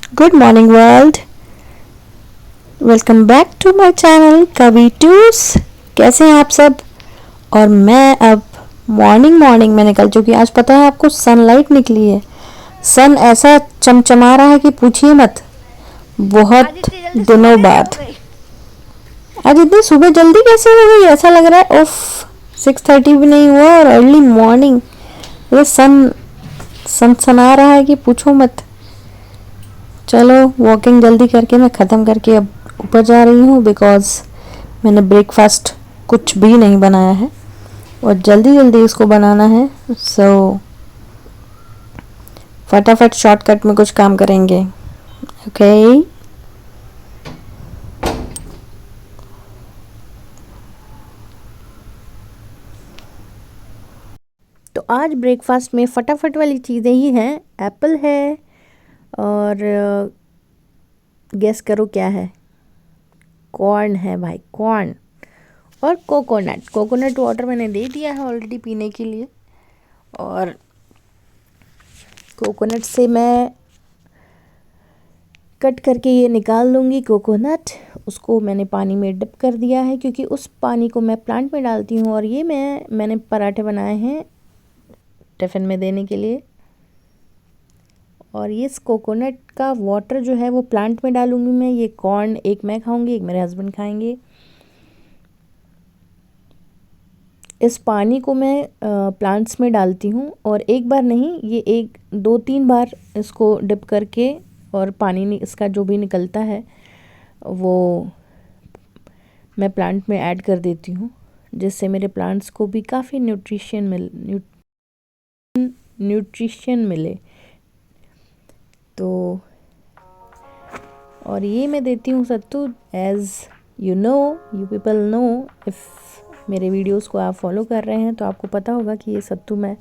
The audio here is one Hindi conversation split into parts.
Good morning world. Welcome back to my channel Kavi टूस। कैसे हैं आप सब? और मैं अब मॉर्निंग में निकल चुकी। आज पता है आपको, सनलाइट निकली है। सन ऐसा चमचमा रहा है कि पूछिए मत। आज बहुत इतनी जल्दी सुबह दिनों कैसे हो बाद। गई? आज इतनी सुबह जल्दी कैसे हो गई? ऐसा लग रहा है उफ, 6:30 भी नहीं हुआ और अर्ली मॉर्निंग। ये सन सनसना रहा है कि पूछो मत। चलो वॉकिंग जल्दी करके मैं ख़त्म करके अब ऊपर जा रही हूँ, बिकॉज़ मैंने ब्रेकफास्ट कुछ भी नहीं बनाया है और जल्दी जल्दी इसको बनाना है। सो फटाफट शॉर्टकट में कुछ काम करेंगे। ओके तो आज ब्रेकफास्ट में फटाफट वाली चीज़ें ही हैं। एप्पल है और गेस करो क्या है? कॉर्न है भाई, कॉर्न। और कोकोनट वाटर मैंने दे दिया है ऑलरेडी पीने के लिए। और कोकोनट से मैं कट करके ये निकाल लूँगी कोकोनट। उसको मैंने पानी में डिप कर दिया है क्योंकि उस पानी को मैं प्लांट में डालती हूँ। और ये मैंने पराठे बनाए हैं टिफ़िन में देने के लिए। और ये कोकोनट का वाटर जो है वो प्लांट में डालूँगी मैं। ये कॉर्न एक मैं खाऊँगी, एक मेरे हस्बैंड खाएंगे। इस पानी को मैं प्लांट्स में डालती हूँ और एक बार नहीं, ये 1 2 3 बार इसको डिप करके और पानी इसका जो भी निकलता है वो मैं प्लांट में ऐड कर देती हूँ, जिससे मेरे प्लांट्स को भी काफ़ी न्यूट्रिशन मिले। तो और ये मैं देती हूँ सत्तू। As you people know, if मेरे वीडियोस को आप फॉलो कर रहे हैं तो आपको पता होगा कि ये सत्तू मैं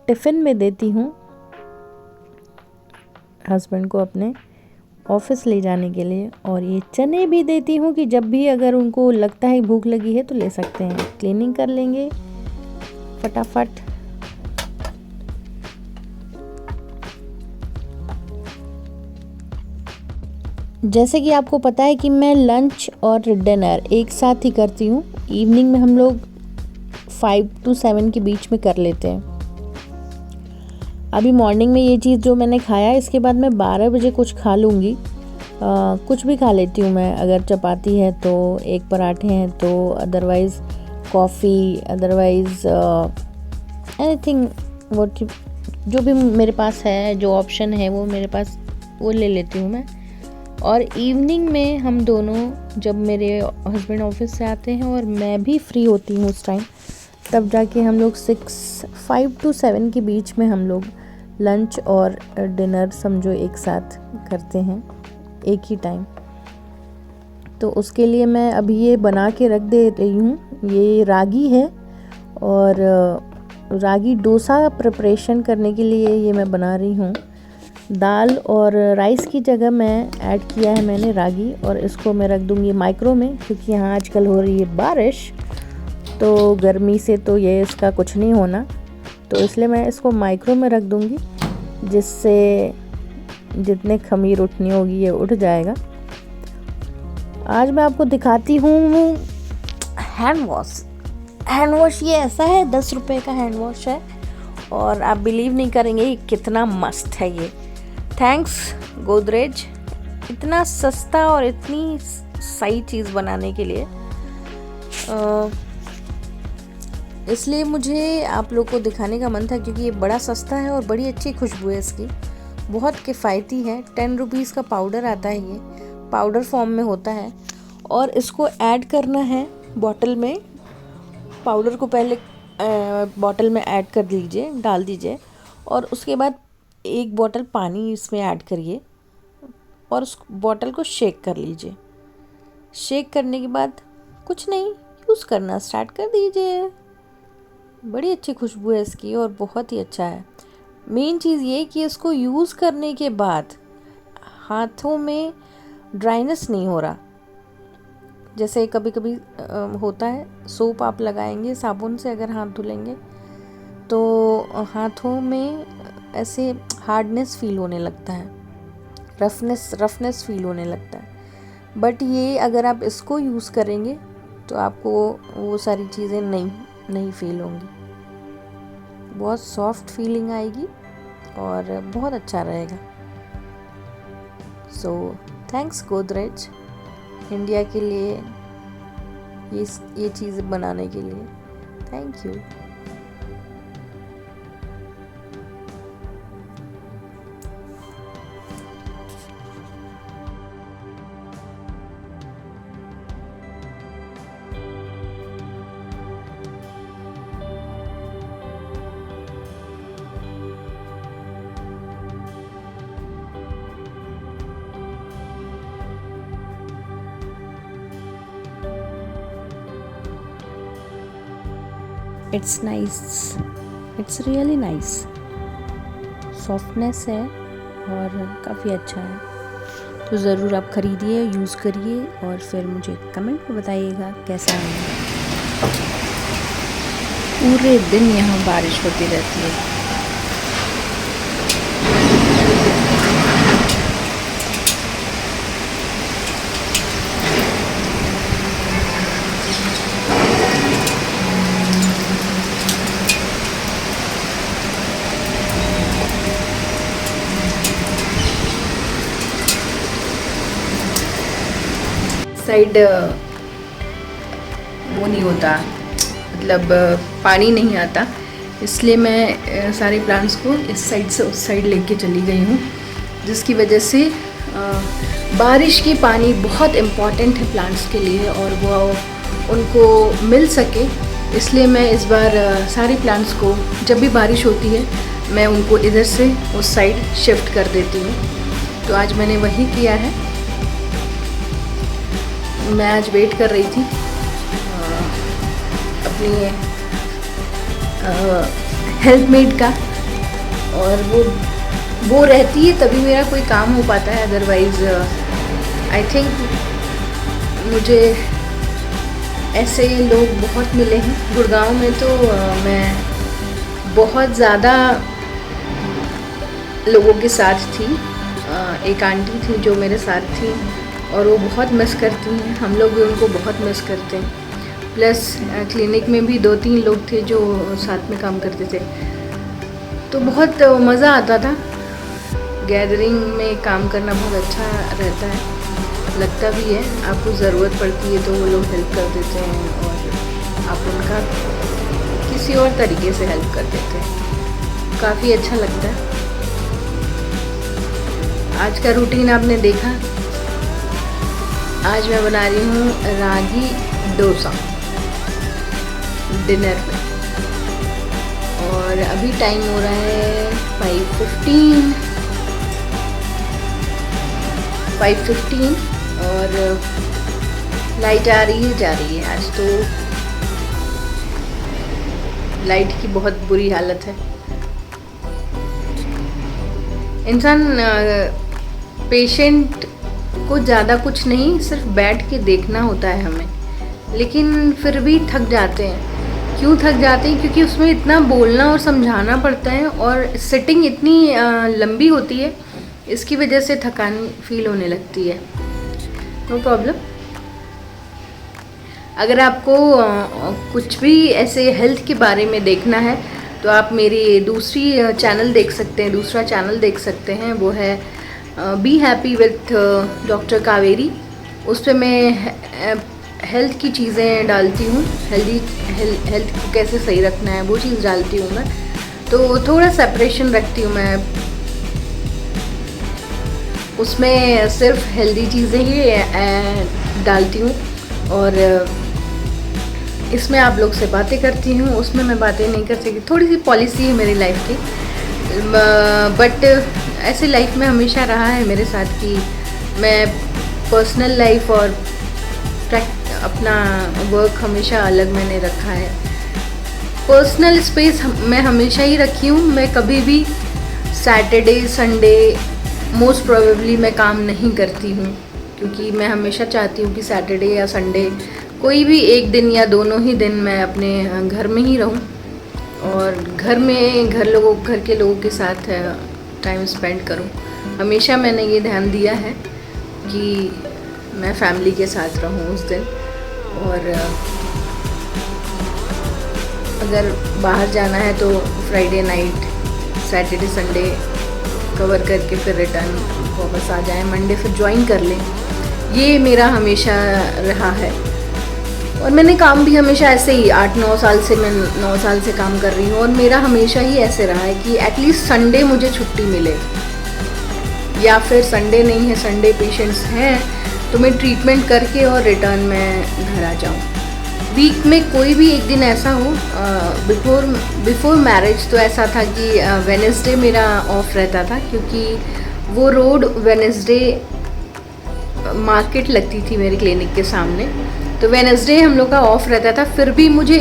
टिफ़िन में देती हूँ हस्बैंड को अपने ऑफिस ले जाने के लिए। और ये चने भी देती हूँ कि जब भी अगर उनको लगता है भूख लगी है तो ले सकते हैं। क्लीनिंग कर लेंगे फटाफट। जैसे कि आपको पता है कि मैं लंच और डिनर एक साथ ही करती हूँ। इवनिंग में हम लोग 5 to 7 के बीच में कर लेते हैं। अभी मॉर्निंग में ये चीज़ जो मैंने खाया, इसके बाद मैं 12 बजे कुछ खा लूँगी। कुछ भी खा लेती हूँ मैं। अगर चपाती है तो, एक पराठे हैं तो, otherwise coffee, otherwise anything what जो भी मेरे पास है, जो ऑप्शन है वो मेरे पास, वो ले लेती हूँ मैं। और इवनिंग में हम दोनों, जब मेरे हस्बैंड ऑफिस से आते हैं और मैं भी फ्री होती हूँ उस टाइम, तब जाके हम लोग 5 to 7 के बीच में हम लोग लंच और डिनर समझो एक साथ करते हैं, एक ही टाइम। तो उसके लिए मैं अभी ये बना के रख दे रही हूँ। ये रागी है और रागी डोसा प्रिपरेशन करने के लिए ये मैं बना रही हूँ। दाल और राइस की जगह मैं ऐड किया है मैंने रागी, और इसको मैं रख दूँगी माइक्रो में, क्योंकि यहाँ आजकल हो रही है बारिश, तो गर्मी से तो ये इसका कुछ नहीं होना, तो इसलिए मैं इसको माइक्रो में रख दूँगी, जिससे जितने खमीर उठनी होगी ये उठ जाएगा। आज मैं आपको दिखाती हूँ हैंड वॉश। ये ऐसा है, 10 रुपये का हैंड वॉश है और आप बिलीव नहीं करेंगे कितना मस्त है ये। थैंक्स गोदरेज, इतना सस्ता और इतनी सही चीज़ बनाने के लिए। इसलिए मुझे आप लोग को दिखाने का मन था, क्योंकि ये बड़ा सस्ता है और बड़ी अच्छी खुशबू है इसकी, बहुत किफ़ायती है। 10 रुपीज़ का पाउडर आता है, ये पाउडर फॉर्म में होता है। और इसको ऐड करना है बॉटल में। पाउडर को पहले बॉटल में ऐड कर लीजिए, डाल दीजिए, और उसके बाद 1 बॉटल पानी इसमें ऐड करिए और उस बॉटल को शेक कर लीजिए। शेक करने के बाद कुछ नहीं, यूज़ करना स्टार्ट कर दीजिए। बड़ी अच्छी खुशबू है इसकी और बहुत ही अच्छा है। मेन चीज़ ये कि इसको यूज़ करने के बाद हाथों में ड्राइनेस नहीं हो रहा। जैसे कभी कभी होता है, सोप आप लगाएंगे, साबुन से अगर हाथ धुलेंगे तो हाथों में ऐसे हार्डनेस फील होने लगता है। रफनेस फील होने लगता है। बट ये अगर आप इसको यूज़ करेंगे तो आपको वो सारी चीज़ें नहीं फील होंगी, बहुत सॉफ्ट फीलिंग आएगी और बहुत अच्छा रहेगा। सो थैंक्स गोदरेज इंडिया के लिए ये चीज़ें बनाने के लिए, thank you. It's nice, it's really nice, softness है और काफ़ी अच्छा है। तो ज़रूर आप ख़रीदिए, यूज़ करिए और फिर मुझे कमेंट में बताइएगा कैसा है। पूरे दिन यहाँ बारिश होती रहती है। साइड वो नहीं होता, मतलब पानी नहीं आता, इसलिए मैं सारे प्लांट्स को इस साइड से उस साइड लेके चली गई हूँ, जिसकी वजह से बारिश की पानी बहुत इम्पॉर्टेंट है प्लांट्स के लिए और वो उनको मिल सके। इसलिए मैं इस बार सारे प्लांट्स को जब भी बारिश होती है मैं उनको इधर से उस साइड शिफ्ट कर देती हूँ। तो आज मैंने वही किया है। मैं आज वेट कर रही थी अपनी हेल्पमेट का, और वो रहती है तभी मेरा कोई काम हो पाता है, अदरवाइज़ आई थिंक मुझे ऐसे लोग बहुत मिले हैं गुड़गांव में। तो मैं बहुत ज़्यादा लोगों के साथ थी। एक आंटी थी जो मेरे साथ थी और वो बहुत मिस करती हैं, हम लोग भी उनको बहुत मिस करते हैं। प्लस क्लिनिक में भी 2-3 लोग थे जो साथ में काम करते थे, तो बहुत मज़ा आता था। गैदरिंग में काम करना बहुत अच्छा रहता है, लगता भी है। आपको ज़रूरत पड़ती है तो वो लोग हेल्प कर देते हैं और आप उनका किसी और तरीके से हेल्प कर देते हैं, काफ़ी अच्छा लगता है। आज का रूटीन आपने देखा। आज मैं बना रही हूँ रागी डोसा डिनर में, और अभी टाइम हो रहा है 5:15 और लाइट आ रही है जा रही है। आज तो लाइट की बहुत बुरी हालत है। इंसान पेशेंट को ज़्यादा कुछ नहीं, सिर्फ बैठ के देखना होता है हमें, लेकिन फिर भी थक जाते हैं। क्यों थक जाते हैं? क्योंकि उसमें इतना बोलना और समझाना पड़ता है और सिटिंग इतनी लंबी होती है, इसकी वजह से थकान फील होने लगती है। No problem. अगर आपको कुछ भी ऐसे हेल्थ के बारे में देखना है तो आप मेरी दूसरा चैनल देख सकते हैं, वो है be happy with doctor Kaveri. उस पर मैं हेल्थ की चीज़ें डालती हूँ, हेल्थ को कैसे सही रखना है वो चीज़ डालती हूँ मैं। तो थोड़ा सेपरेशन रखती हूँ मैं, उसमें सिर्फ हेल्दी चीज़ें ही डालती हूँ और इसमें आप लोग से बातें करती हूँ, उसमें मैं बातें नहीं कर सकती। थोड़ी सी पॉलिसी है मेरी लाइफ की, बट ऐसे लाइफ में हमेशा रहा है मेरे साथ कि मैं पर्सनल लाइफ और अपना वर्क हमेशा अलग मैंने रखा है। पर्सनल स्पेस मैं हमेशा ही रखी हूँ। मैं कभी भी सैटरडे संडे मोस्ट प्रोबेबली मैं काम नहीं करती हूँ, क्योंकि मैं हमेशा चाहती हूँ कि सैटरडे या संडे कोई भी एक दिन या दोनों ही दिन मैं अपने घर में ही रहूँ और घर के लोगों के साथ टाइम स्पेंड करूँ। हमेशा मैंने ये ध्यान दिया है कि मैं फैमिली के साथ रहूँ उस दिन, और अगर बाहर जाना है तो Friday night, Saturday Sunday cover करके फिर रिटर्न वापस आ जाएं, मंडे फिर ज्वाइन कर लें। ये मेरा हमेशा रहा है, और मैंने काम भी हमेशा ऐसे ही 8-9 साल से, मैं 9 साल से काम कर रही हूँ, और मेरा हमेशा ही ऐसे रहा है कि एटलीस्ट संडे मुझे छुट्टी मिले, या फिर संडे नहीं है, संडे पेशेंट्स हैं तो मैं ट्रीटमेंट करके और रिटर्न में घर आ जाऊँ। वीक में कोई भी एक दिन ऐसा हो, बिफोर मैरिज तो ऐसा था कि वेडनेसडे मेरा ऑफ रहता था, क्योंकि वो रोड वेडनेसडे मार्केट लगती थी मेरे क्लिनिक के सामने, तो वेडनेसडे हम लोग का ऑफ रहता था। फिर भी मुझे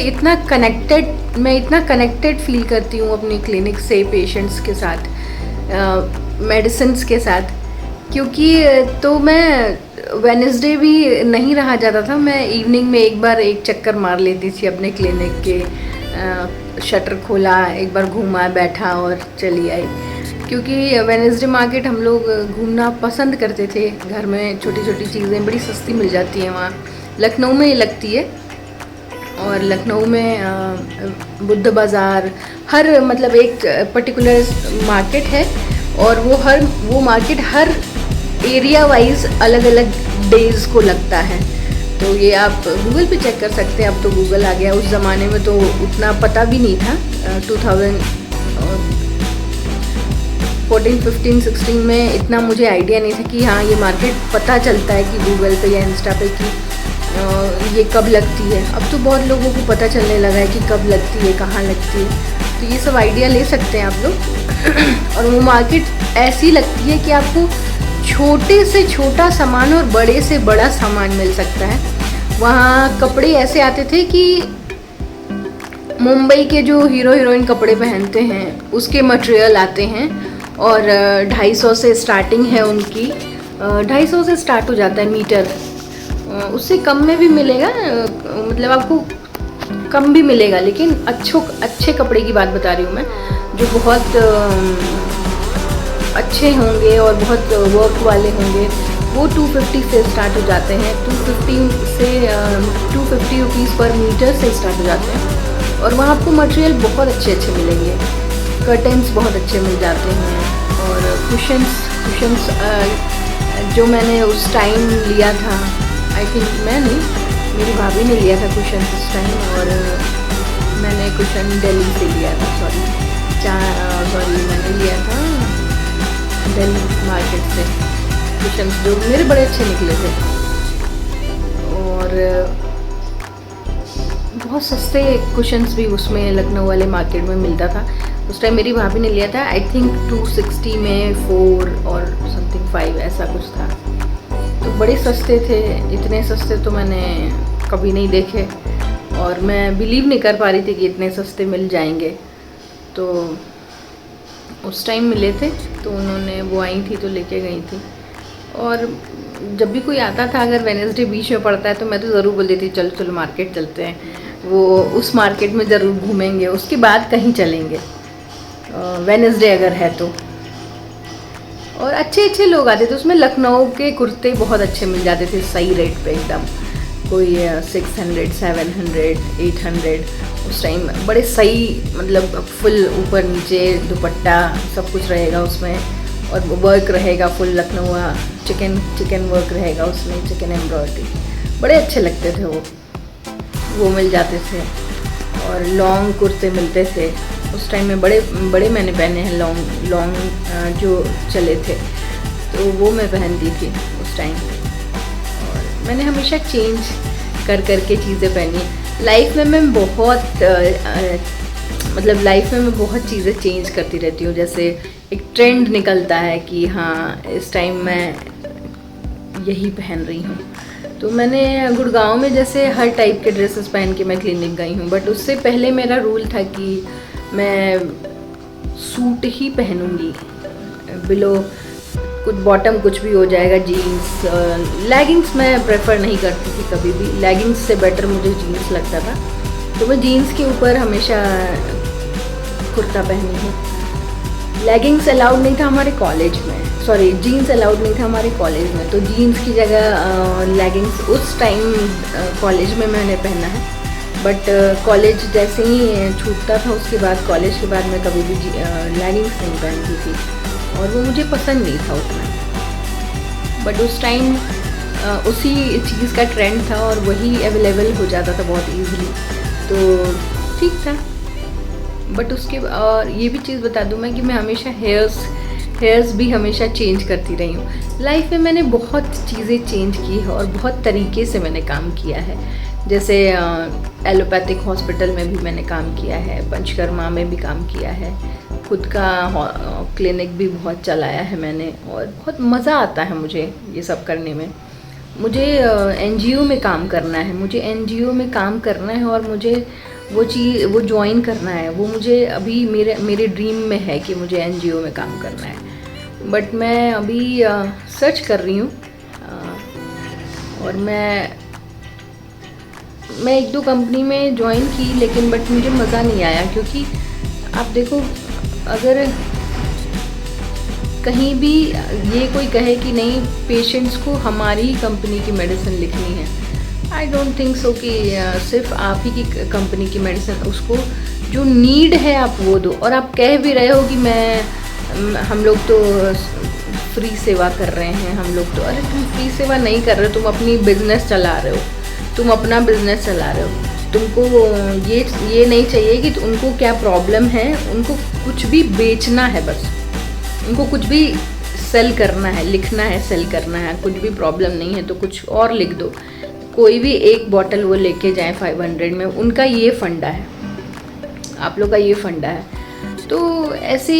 मैं इतना कनेक्टेड फील करती हूँ अपनी क्लिनिक से, पेशेंट्स के साथ, मेडिसिन्स के साथ, क्योंकि तो मैं वेडनेसडे भी नहीं रहा जाता था, मैं इवनिंग में एक बार एक चक्कर मार लेती थी अपने क्लिनिक के, शटर खोला, एक बार घूमा, बैठा और चली आई, क्योंकि वेडनेसडे मार्केट हम लोग घूमना पसंद करते थे। घर में छोटी छोटी चीज़ें बड़ी सस्ती मिल जाती हैं वहाँ, लखनऊ में लगती है, और लखनऊ में बुद्ध बाज़ार, हर मतलब एक पर्टिकुलर मार्केट है, और वो मार्केट हर एरिया वाइज अलग अलग डेज़ को लगता है। तो ये आप गूगल पे चेक कर सकते हैं, अब तो गूगल आ गया, उस ज़माने में तो उतना पता भी नहीं था। 2014, 15, 16 में इतना मुझे आइडिया नहीं था कि हाँ ये मार्केट पता चलता है कि गूगल पे या इंस्टा पे कि ये कब लगती है। अब तो बहुत लोगों को पता चलने लगा है कि कब लगती है, कहाँ लगती है, तो ये सब आइडिया ले सकते हैं आप लोग। और वो मार्केट ऐसी लगती है कि आपको छोटे से छोटा सामान और बड़े से बड़ा सामान मिल सकता है। वहाँ कपड़े ऐसे आते थे कि मुंबई के जो हीरो हीरोइन कपड़े पहनते हैं उसके मटेरियल आते हैं, और 250 से स्टार्टिंग है उनकी, 250 से स्टार्ट हो जाता है मीटर, उससे कम में भी मिलेगा, मतलब आपको कम भी मिलेगा, लेकिन अच्छे कपड़े की बात बता रही हूँ मैं, जो बहुत अच्छे होंगे और बहुत वर्क वाले होंगे, वो 250 से स्टार्ट हो जाते हैं, 250 रुपीज़ पर मीटर से स्टार्ट हो जाते हैं। और वहाँ आपको मटेरियल बहुत अच्छे मिलेंगे, कर्टन्स बहुत अच्छे मिल जाते हैं, और कुशन्स जो मैंने उस टाइम लिया था, आई थिंक मैं नहीं, मेरी भाभी ने लिया था कुशन्स उस टाइम, और मैंने कुशन दिल्ली से लिया था, सॉरी मैंने लिया था दिल्ली मार्केट से कुशन्स, जो मेरे बड़े अच्छे निकले थे, और बहुत सस्ते कुशन्स भी उसमें लखनऊ वाले मार्केट में मिलता था। उस टाइम मेरी भाभी ने लिया था, आई थिंक 260 में 4 और समथिंग 5 ऐसा कुछ था, तो बड़े सस्ते थे। इतने सस्ते तो मैंने कभी नहीं देखे, और मैं बिलीव नहीं कर पा रही थी कि इतने सस्ते मिल जाएंगे। तो उस टाइम मिले थे, तो उन्होंने वो आई थी तो लेके गई थी। और जब भी कोई आता था, अगर वेडनेसडे बीच में पड़ता है तो मैं तो ज़रूर बोल देती चलो चलो मार्केट चलते हैं, वो उस मार्केट में ज़रूर घूमेंगे, उसके बाद कहीं चलेंगे वेडनेसडे अगर है तो। और अच्छे लोग आते थे उसमें, लखनऊ के कुर्ते बहुत अच्छे मिल जाते थे सही रेट पे एकदम, कोई 600, 700, 800 उस टाइम, बड़े सही, मतलब फुल ऊपर नीचे दुपट्टा सब कुछ रहेगा उसमें, और वर्क रहेगा फुल लखनऊ चिकन वर्क रहेगा उसमें, चिकन एम्ब्रॉयडरी, बड़े अच्छे लगते थे वो मिल जाते थे। और लॉन्ग कुर्ते मिलते थे उस टाइम में, बड़े मैंने पहने हैं लॉन्ग जो चले थे, तो वो मैं पहनती थी उस टाइम। और मैंने हमेशा चेंज कर के चीज़ें पहनी लाइफ में। मैं बहुत मतलब लाइफ में मैं बहुत चीज़ें चेंज करती रहती हूँ, जैसे एक ट्रेंड निकलता है कि हाँ इस टाइम मैं यही पहन रही हूँ, तो मैंने गुड़गांव में जैसे हर टाइप के ड्रेसेस पहन के मैं क्लिनिक गई हूँ, बट उससे पहले मेरा रूल था कि मैं सूट ही पहनूंगी, बिलो कुछ बॉटम कुछ भी हो जाएगा, जीन्स, लेगिंग्स मैं प्रेफर नहीं करती थी कभी भी, लेगिंग्स से बेटर मुझे जीन्स लगता था, तो मैं जीन्स के ऊपर हमेशा कुर्ता पहनी हूँ। लेगिंग्स अलाउड नहीं था हमारे कॉलेज में, सॉरी जीन्स अलाउड नहीं था हमारे कॉलेज में, तो जीन्स की जगह लेगिंग्स उस टाइम कॉलेज में मैंने पहना है। बट कॉलेज जैसे ही छूटता था उसके बाद, कॉलेज के बाद मैं कभी भी लेगिंग्स नहीं पहनती थी और वो मुझे पसंद नहीं था उतना। बट उस टाइम उसी चीज़ का ट्रेंड था और वही अवेलेबल हो जाता था बहुत ईजीली, तो ठीक था। बट उसके और ये भी चीज़ बता दूँ मैं कि मैं हमेशा हेयर्स भी हमेशा चेंज करती रही हूँ। लाइफ में मैंने बहुत चीज़ें चेंज की है और बहुत तरीके से मैंने काम किया है। जैसे एलोपैथिक हॉस्पिटल में भी मैंने काम किया है, पंचकर्मा में भी काम किया है, खुद का क्लिनिक भी बहुत चलाया है मैंने, और बहुत मज़ा आता है मुझे ये सब करने में। मुझे एनजीओ में काम करना है, मुझे एनजीओ में काम करना है और मुझे वो ज्वाइन करना है। वो मुझे अभी मेरे ड्रीम में है कि मुझे एनजीओ में काम करना है। बट मैं अभी सर्च कर रही हूँ और मैं 1-2 कंपनी में ज्वाइन की, लेकिन बट मुझे मज़ा नहीं आया। क्योंकि आप देखो, अगर कहीं भी ये कोई कहे कि नहीं पेशेंट्स को हमारी कंपनी की मेडिसिन लिखनी है, आई डोंट थिंक सो कि सिर्फ आप ही की कंपनी की मेडिसिन, उसको जो नीड है आप वो दो। और आप कह भी रहे हो कि हम लोग तो फ्री सेवा कर रहे हैं, हम लोग तो, अरे तुम फ्री सेवा नहीं कर रहे हो, तुम अपनी बिजनेस चला रहे हो, तुम अपना बिजनेस चला रहे हो। तुमको ये नहीं चाहिए कि उनको क्या प्रॉब्लम है, उनको कुछ भी बेचना है, बस उनको कुछ भी सेल करना है, लिखना है, सेल करना है। कुछ भी प्रॉब्लम नहीं है तो कुछ और लिख दो, कोई भी एक बॉटल वो लेके जाएं 500 में। उनका ये फंडा है, आप लोग का ये फंडा है। तो ऐसे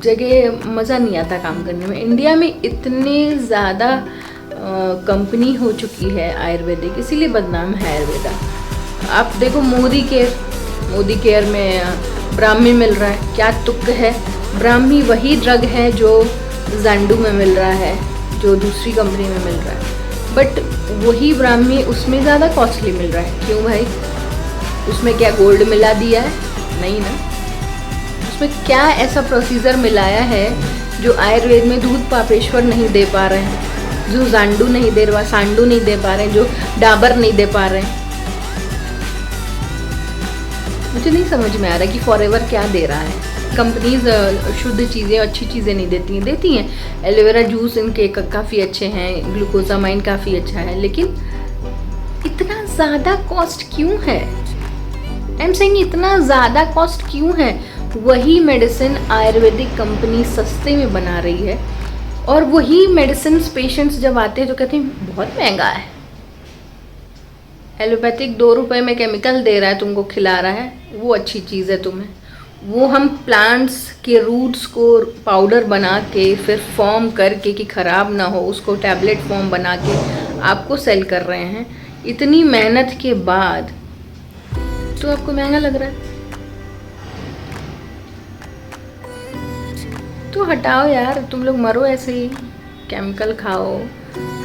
जगह मज़ा नहीं आता काम करने में। इंडिया में इतने ज़्यादा कंपनी हो चुकी है आयुर्वेदिक, इसीलिए बदनाम है आयुर्वेदा। आप देखो मोदी केयर में ब्राह्मी मिल रहा है, क्या तुक है। ब्राह्मी वही ड्रग है जो ज़ांडू में मिल रहा है, जो दूसरी कंपनी में मिल रहा है, बट वही ब्राह्मी उसमें ज़्यादा कॉस्टली मिल रहा है। क्यों भाई? उसमें क्या गोल्ड मिला दिया है? नहीं ना। उसमें क्या ऐसा प्रोसीजर मिलाया है जो आयुर्वेद में दूध पापेश्वर नहीं दे पा रहे हैं, जो ज़ांडू नहीं दे रहा, सांडू नहीं दे पा रहे हैं, जो डाबर नहीं दे पा रहे हैं। मुझे नहीं समझ में आ रहा कि फॉरएवर क्या दे रहा है। कंपनीज शुद्ध चीज़ें, अच्छी चीज़ें नहीं देती हैं। एलोवेरा जूस इनके काफ़ी अच्छे हैं, ग्लूकोजामाइन काफ़ी अच्छा है, लेकिन इतना ज़्यादा कॉस्ट क्यों है? आई एम सेइंग इतना ज़्यादा कॉस्ट क्यों है? वही मेडिसिन आयुर्वेदिक कंपनी सस्ते में बना रही है और वही मेडिसिन पेशेंट्स जब आते हैं तो कहते हैं बहुत महंगा है। एलोपैथिक 2 रुपए में केमिकल दे रहा है, तुमको खिला रहा है, वो अच्छी चीज़ है तुम्हें। वो हम प्लांट्स के रूट्स को पाउडर बना के फिर फॉर्म करके कि ख़राब ना हो, उसको टैबलेट फॉर्म बना के आपको सेल कर रहे हैं। इतनी मेहनत के बाद तो आपको महंगा लग रहा है, तो हटाओ यार, तुम लोग मरो ऐसे ही, केमिकल खाओ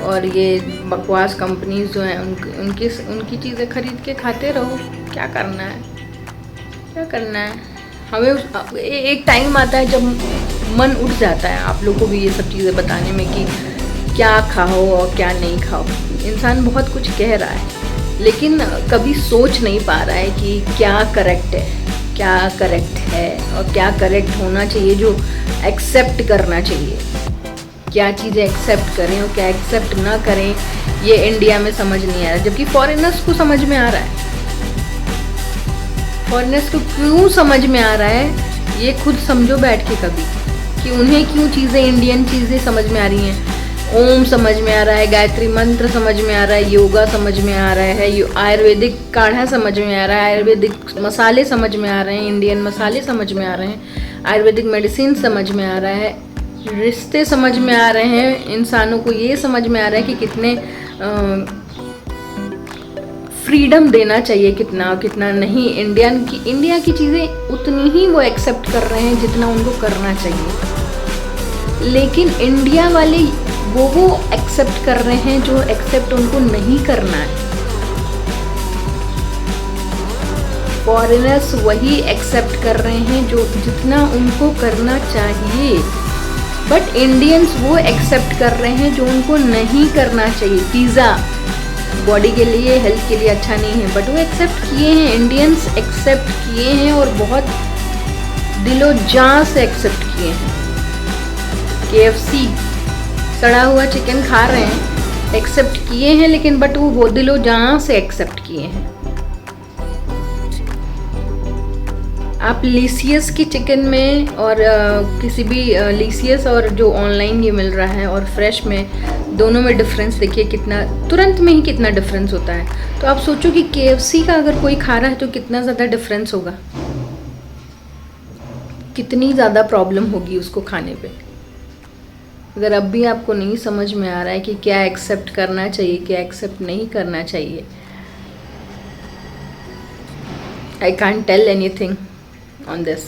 और ये बकवास कंपनीज जो हैं उनकी चीज़ें खरीद के खाते रहो। क्या करना है? हमें एक टाइम आता है जब मन उठ जाता है आप लोग को भी ये सब चीज़ें बताने में कि क्या खाओ और क्या नहीं खाओ। इंसान बहुत कुछ कह रहा है लेकिन कभी सोच नहीं पा रहा है कि क्या करेक्ट है और क्या करेक्ट होना चाहिए, जो एक्सेप्ट करना चाहिए। क्या चीज़ें एक्सेप्ट करें और क्या एक्सेप्ट ना करें, ये इंडिया में समझ नहीं आ रहा, जबकि फॉरेनर्स को समझ में आ रहा है। फॉरेनर्स को क्यों समझ में आ रहा है, ये खुद समझो बैठ के कभी, कि उन्हें क्यों चीज़ें, इंडियन चीज़ें समझ में आ रही हैं। ओम समझ में आ रहा है, गायत्री मंत्र समझ में आ रहा है, योगा समझ में आ रहा है, आयुर्वेदिक काढ़ा समझ में आ रहा है, आयुर्वेदिक मसाले समझ में आ रहे हैं, इंडियन मसाले समझ में आ रहे हैं, आयुर्वेदिक मेडिसिन समझ में आ रहा है, रिश्ते समझ में आ रहे हैं। इंसानों को ये समझ में आ रहा है कि कितने फ्रीडम देना चाहिए, कितना नहीं। इंडिया की चीज़ें उतनी ही वो एक्सेप्ट कर रहे हैं जितना उनको करना चाहिए, लेकिन इंडिया वाले वो एक्सेप्ट कर रहे हैं जो एक्सेप्ट उनको नहीं करना है। फॉरेनर्स वही एक्सेप्ट कर रहे हैं जो जितना उनको करना चाहिए। बट इंडियंस वो एक्सेप्ट कर रहे हैं जो उनको नहीं करना चाहिए। पिज़्ज़ा बॉडी के लिए, हेल्थ के लिए अच्छा नहीं है, बट वो एक्सेप्ट किए हैं, इंडियंस एक्सेप्ट किए हैं और बहुत दिलो जान से एक्सेप्ट किए हैं। KFC सड़ा हुआ चिकन खा रहे हैं, एक्सेप्ट किए हैं, लेकिन बट वो दिलो जान से एक्सेप्ट किए हैं। आप लीसियस की चिकन में और किसी भी लीसियस और जो ऑनलाइन ये मिल रहा है और फ्रेश में, दोनों में डिफरेंस देखिए कितना, तुरंत में ही कितना डिफरेंस होता है। तो आप सोचो कि KFC का अगर कोई खा रहा है तो कितना ज़्यादा डिफरेंस होगा, कितनी ज़्यादा प्रॉब्लम होगी उसको खाने पे। अगर अब भी आपको नहीं समझ में आ रहा है कि क्या एक्सेप्ट करना चाहिए, क्या एक्सेप्ट नहीं करना चाहिए, I can't tell anything on this.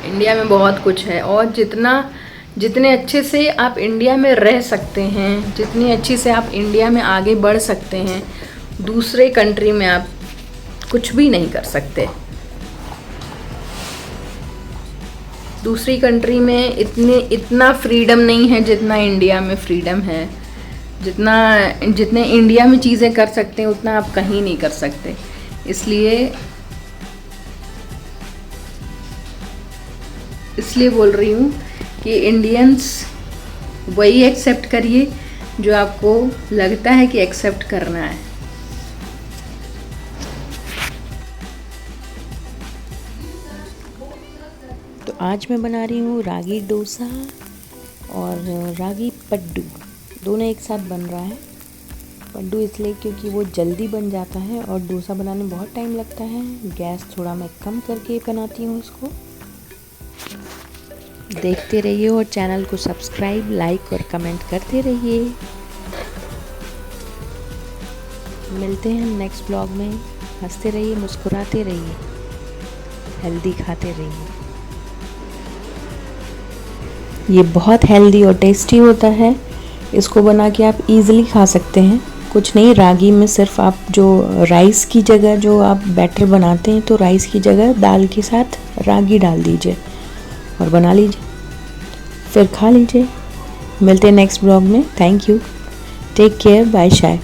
India में बहुत कुछ है, और जितने अच्छे से आप इंडिया में रह सकते हैं, जितनी अच्छी से आप इंडिया में आगे बढ़ सकते हैं, दूसरे कंट्री में आप कुछ भी नहीं कर सकते। दूसरी कंट्री में इतना फ्रीडम नहीं है जितना इंडिया में फ्रीडम है। जितने इंडिया में चीज़ें कर सकते हैं उतना आप कहीं नहीं कर सकते। इसलिए बोल रही हूँ कि इंडियंस वही एक्सेप्ट करिए जो आपको लगता है कि एक्सेप्ट करना है। तो आज मैं बना रही हूँ रागी डोसा और रागी पड्डू, दोनों एक साथ बन रहा है। पड्डू इसलिए क्योंकि वो जल्दी बन जाता है और डोसा बनाने में बहुत टाइम लगता है। गैस थोड़ा मैं कम करके बनाती हूँ इसको। देखते रहिए और चैनल को सब्सक्राइब, लाइक और कमेंट करते रहिए। मिलते हैं नेक्स्ट ब्लॉग में। हंसते रहिए, मुस्कुराते रहिए, हेल्दी खाते रहिए। ये बहुत हेल्दी और टेस्टी होता है। इसको बना के आप इजीली खा सकते हैं। कुछ नहीं, रागी में सिर्फ आप जो राइस की जगह जो आप बैटर बनाते हैं, तो राइस की जगह दाल के साथ रागी डाल दीजिए और बना लीजिए, फिर खा लीजिए। मिलते हैं नेक्स्ट ब्लॉग में। Thank you, take care, bye shy.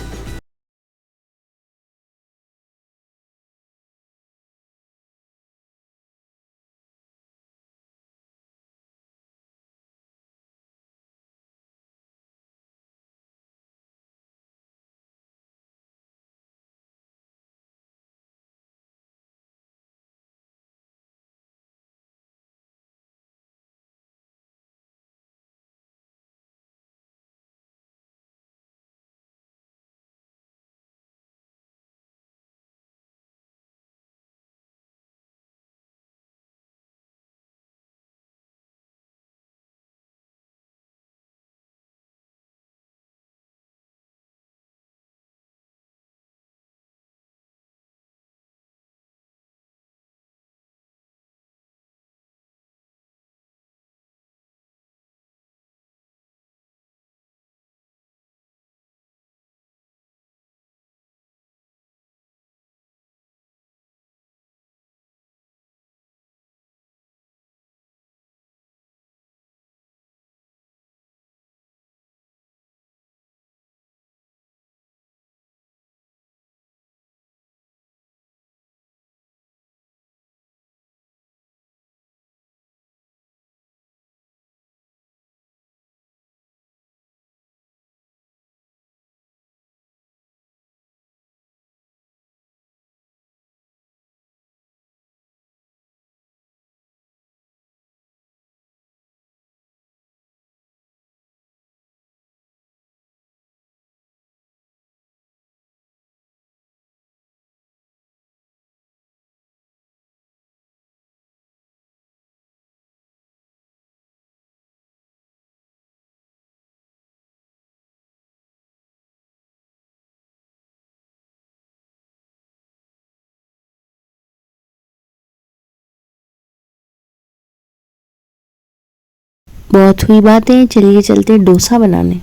बहुत हुई बातें, चलिए चलते डोसा बनाने।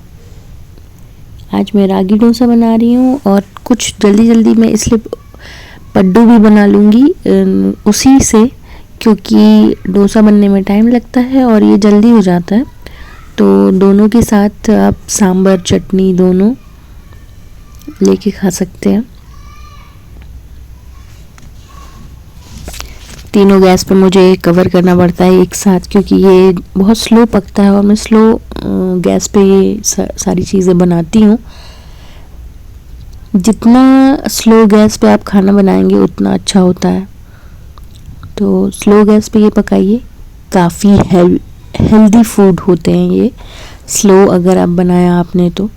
आज मैं रागी डोसा बना रही हूँ और कुछ जल्दी जल्दी में इसलिए पड्डू भी बना लूँगी उसी से, क्योंकि डोसा बनने में टाइम लगता है और ये जल्दी हो जाता है। तो दोनों के साथ आप सांभर चटनी दोनों लेके खा सकते हैं। तीनों गैस पे मुझे कवर करना पड़ता है एक साथ, क्योंकि ये बहुत स्लो पकता है और मैं स्लो गैस पे ये सारी चीज़ें बनाती हूँ। जितना स्लो गैस पे आप खाना बनाएंगे उतना अच्छा होता है। तो स्लो गैस पे ये पकाइए। काफ़ी हेल्दी फूड होते हैं ये, स्लो अगर आप बनाया आपने तो।